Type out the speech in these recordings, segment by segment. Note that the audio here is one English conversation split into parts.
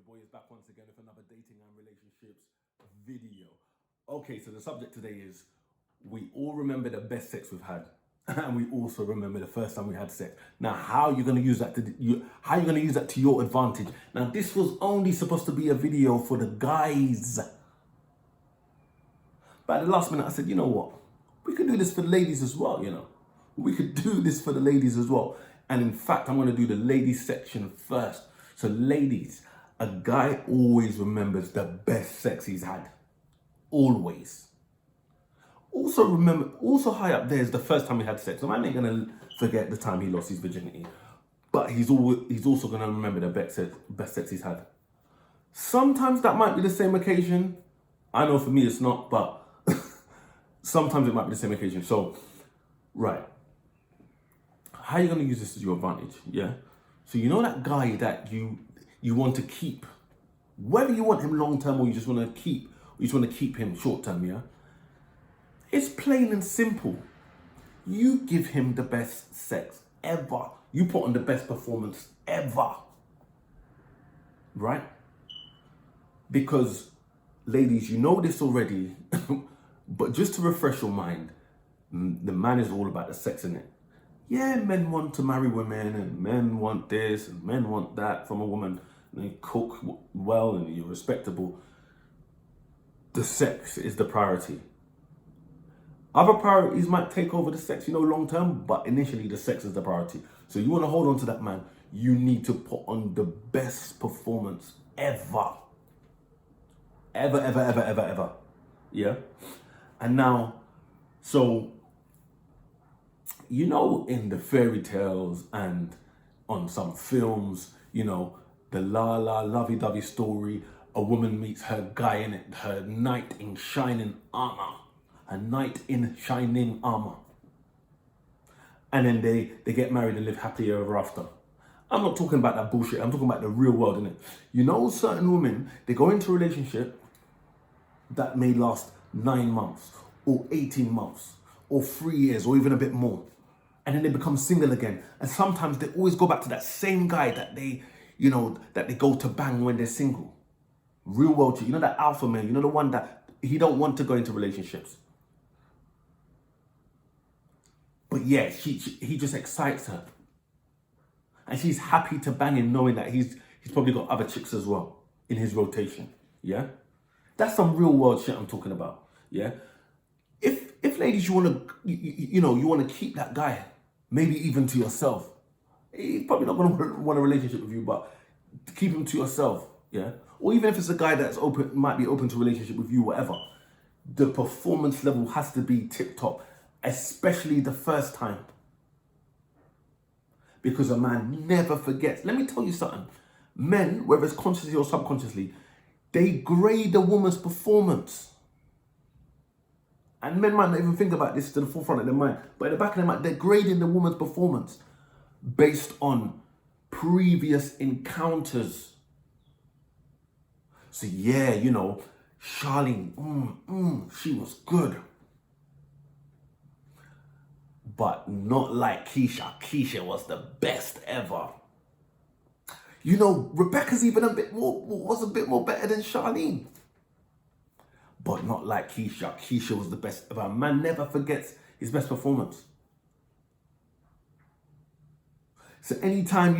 your boy is back once again with another dating and relationships video. Okay, so the subject today is we all remember the best sex we've had, and we also remember the first time we had sex. Now, how are you going to use that to your advantage? Now, this was only supposed to be a video for the guys, but at the last minute I said, you know what? We could do this for the ladies as well. We could do this for the ladies as well. And in fact, I'm going to do the ladies section first. So ladies, a guy always remembers the best sex he's had. Always. Also high up there is the first time he had sex. A man ain't going to forget the time he lost his virginity. But he's also going to remember the best sex he's had. Sometimes that might be the same occasion. I know for me it's not, but sometimes it might be the same occasion. So, right. How are you going to use this to your advantage? Yeah. So you know that guy that you want to keep, whether you want him long term or you just want to keep him short term, yeah? It's plain and simple. You give him the best sex ever. You put on the best performance ever. Right? Because, ladies, you know this already, but just to refresh your mind, the man is all about the sex, innit? Yeah, men want to marry women, and men want this, and men want that from a woman. And you cook well, and you're respectable. The sex is the priority. Other priorities might take over the sex, long term, but initially the sex is the priority. So you want to hold on to that man, you need to put on the best performance ever. Ever, ever, ever, ever, ever. Yeah? And now, so, in the fairy tales and on some films, the lovey-dovey story, a woman meets her guy in it, her knight in shining armor. A knight in shining armor. And then they get married and live happily ever after. I'm not talking about that bullshit. I'm talking about the real world, innit? Certain women, they go into a relationship that may last 9 months or 18 months or 3 years or even a bit more. And then they become single again. And sometimes they always go back to that same guy that they go to bang when they're single. Real world shit. That alpha male, the one that he don't want to go into relationships. But yeah, he just excites her. And she's happy to bang him knowing that he's probably got other chicks as well in his rotation. Yeah? That's some real world shit I'm talking about. Yeah? If ladies, you want to keep that guy, maybe even to yourself. He's probably not going to want a relationship with you, but keep him to yourself. Yeah? Or even if it's a guy that's might be open to a relationship with you, whatever. The performance level has to be tip top, especially the first time. Because a man never forgets. Let me tell you something. Men, whether it's consciously or subconsciously, they grade a woman's performance. And men might not even think about this to the forefront of their mind, but in the back of their mind, they're grading the woman's performance based on previous encounters. So yeah, Charlene, she was good. But not like Keisha. Keisha was the best ever. Rebecca's even was a bit more better than Charlene. But not like Keisha. Keisha was the best ever. Man never forgets his best performance. So anytime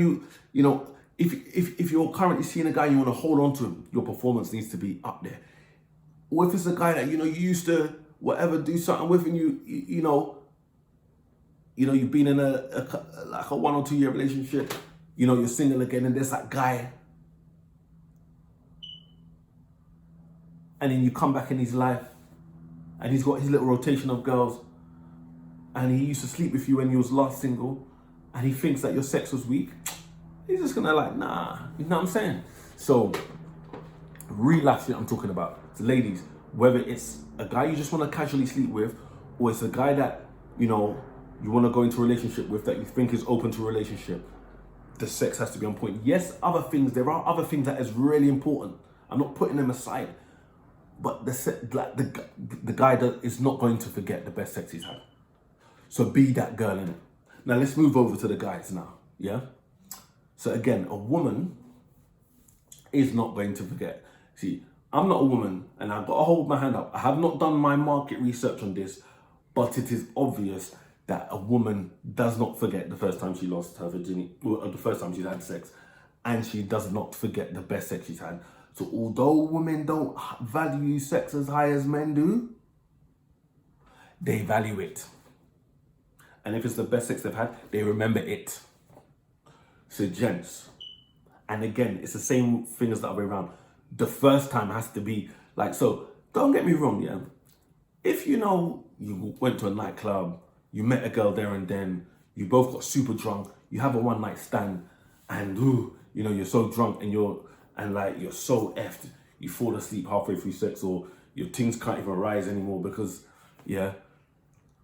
if you're currently seeing a guy you want to hold on to him, your performance needs to be up there. Or if it's a guy that you used to do something with, and you've been in a 1 or 2 year relationship, you're single again, and there's that guy, and then you come back in his life, and he's got his little rotation of girls, and he used to sleep with you when he was last single, and he thinks that your sex was weak. He's just gonna nah, you know what I'm saying? So, real life shit I'm talking about. So ladies, whether it's a guy you just want to casually sleep with, or it's a guy that, you want to go into a relationship with that you think is open to a relationship, the sex has to be on point. Yes, there are other things that is really important. I'm not putting them aside. But the guy that is not going to forget the best sex he's had. So be that girl in it. Now let's move over to the guys now, yeah? So again, a woman is not going to forget. See, I'm not a woman, and I've got to hold my hand up. I have not done my market research on this, but it is obvious that a woman does not forget the first time she lost her virginity, or the first time she's had sex, and she does not forget the best sex she's had. So although women don't value sex as high as men do, they value it. And if it's the best sex they've had, they remember it. So gents, and again, it's the same thing as the other way around. The first time has to be like, so don't get me wrong, yeah? If you know you went to a nightclub, you met a girl there and then, you both got super drunk, you have a one night stand, and ooh, you know, you're so drunk and you're so effed, you fall asleep halfway through sex, or your things can't even rise anymore because, yeah,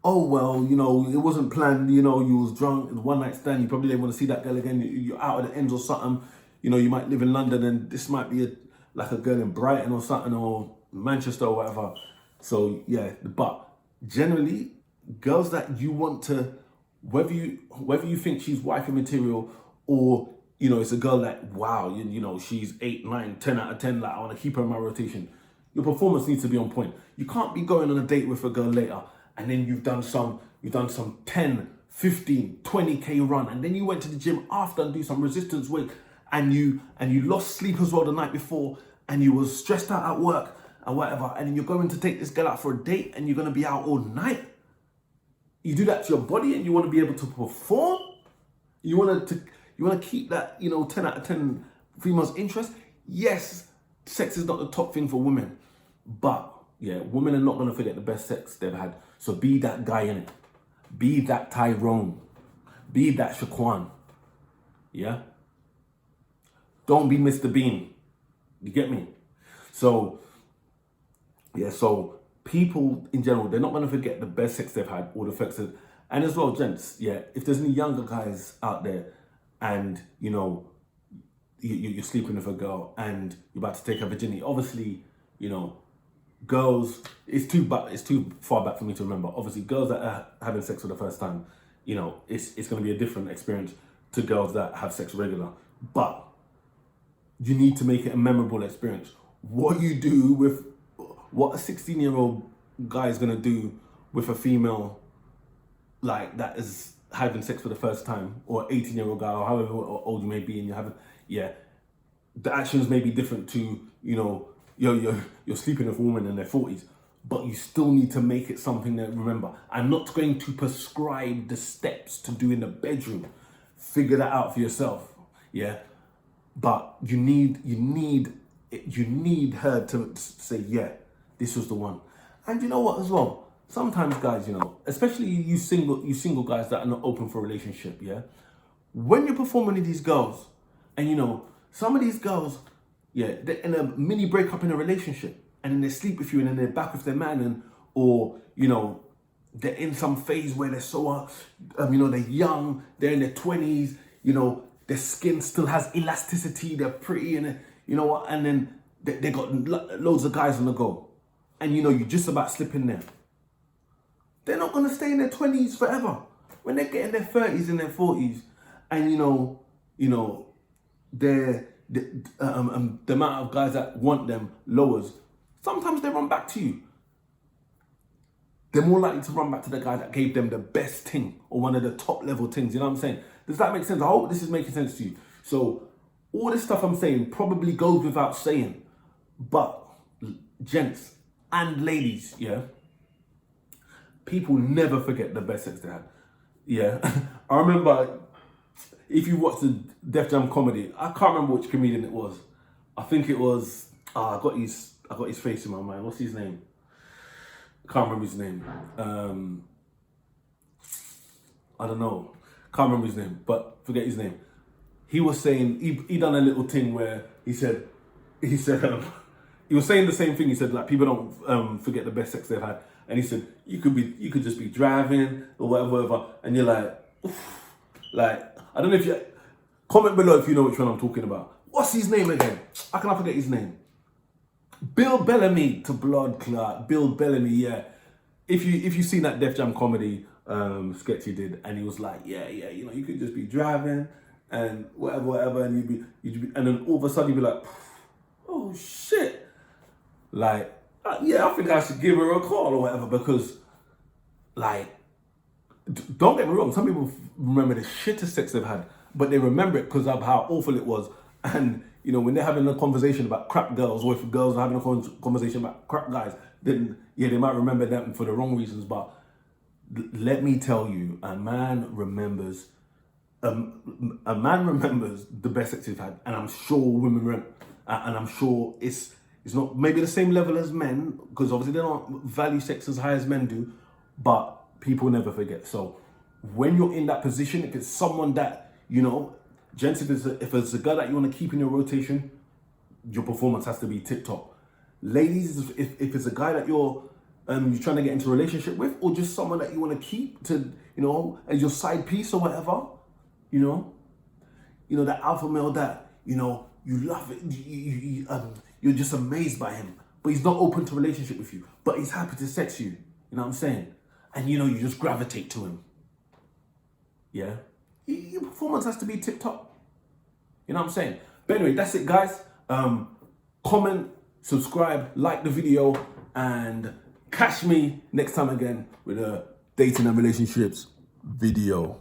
oh, well, you know, it wasn't planned, you know, you was drunk, one night stand, you probably didn't want to see that girl again, you're out of the ends or something, you know, you might live in London and this might be like a girl in Brighton or something, or Manchester or whatever. So, yeah, but generally, girls that you want to, whether you think she's wifey material, or, you know, it's a girl that, wow, you know, she's 8, 9, 10 out of 10, like I want to keep her in my rotation, your performance needs to be on point. You can't be going on a date with a girl later and then you've done some 10, 15, 20K run, and then you went to the gym after and do some resistance weight, and you lost sleep as well the night before, and you was stressed out at work and whatever, and then you're going to take this girl out for a date and you're going to be out all night. You do that to your body and you want to be able to perform. You want to keep that, you know, 10 out of 10 females' interest. Yes, sex is not the top thing for women, but yeah, women are not going to forget the best sex they've had. So be that guy in it. Be that Tyrone. Be that Shaquan. Yeah? Don't be Mr. Bean. You get me? So, yeah, so people in general, they're not going to forget the best sex they've had or the sex that, and as well, gents, yeah, if there's any younger guys out there and, you know, you're sleeping with a girl and you're about to take her virginity, obviously, you know, girls, it's too far back for me to remember. Obviously, girls that are having sex for the first time, you know, it's going to be a different experience to girls that have sex regular. But you need to make it a memorable experience. What a 16-year-old guy is going to do with a female like that is having sex for the first time, or 18-year-old guy, or however old you may be, and you're having, yeah, the actions may be different to, you know, you're sleeping with a woman in their 40s, but you still need to make it something that, remember, I'm not going to prescribe the steps to do in the bedroom. Figure that out for yourself, yeah? But you need her to say, yeah, this was the one. And you know what as well? Sometimes guys, you know, especially you single guys that are not open for a relationship, yeah? When you're performing to these girls, and you know, some of these girls, yeah, they're in a mini breakup in a relationship, and then they sleep with you, and then they're back with their man, and, or, you know, they're in some phase where they're so, you know, they're young, they're in their 20s, you know, their skin still has elasticity, they're pretty, and you know what, and then they got loads of guys on the go, and you know, you just about slip in there. They're not gonna stay in their 20s forever. When they get in their 30s and their 40s, and you know, the amount of guys that want them lowers, sometimes they run back to you. They're more likely to run back to the guy that gave them the best thing, or one of the top level things, you know what I'm saying? Does that make sense? I hope this is making sense to you. So all this stuff I'm saying probably goes without saying, but gents and ladies, yeah, people never forget the best sex they had. Yeah, I remember, if you watch the Def Jam comedy, I can't remember which comedian it was. I think it was, I got his face in my mind. What's his name? Can't remember his name. I don't know. Can't remember his name, but forget his name. He was saying, he done a little thing where he said, he was saying the same thing. He said, like, people don't forget the best sex they've had. And he said, you could just be driving or whatever, and you're like, oof. Like, I don't know if you, comment below if you know which one I'm talking about. What's his name again? How can I forget his name? Bill Bellamy, to blood clot. Bill Bellamy, yeah. If you seen that Def Jam comedy sketch he did, and he was like, yeah, you know, you could just be driving and whatever, and you'd be, and then all of a sudden you'd be like, oh shit. Like, yeah, I think I should give her a call or whatever because, like, don't get me wrong, some people remember the shittest sex they've had, but they remember it because of how awful it was. And, you know, when they're having a conversation about crap girls, or if girls are having a conversation about crap guys, then, yeah, they might remember them for the wrong reasons. But let me tell you, a man remembers the best sex he's had, and I'm sure women and I'm sure it's not maybe the same level as men because obviously they don't value sex as high as men do, but people never forget. So when you're in that position, if it's someone that you know, gents, if it's a girl that you want to keep in your rotation, your performance has to be tip top. Ladies, if it's a guy that you're trying to get into a relationship with, or just someone that you want to keep to, you know, as your side piece or whatever, you know that alpha male that you know you love it, you're just amazed by him, but he's not open to relationship with you, but he's happy to sex you. You know what I'm saying? And you know you just gravitate to him. Yeah, your performance has to be tip top. You know what I'm saying? But anyway, that's it, guys. Comment, subscribe, like the video, and catch me next time again with a dating and relationships video.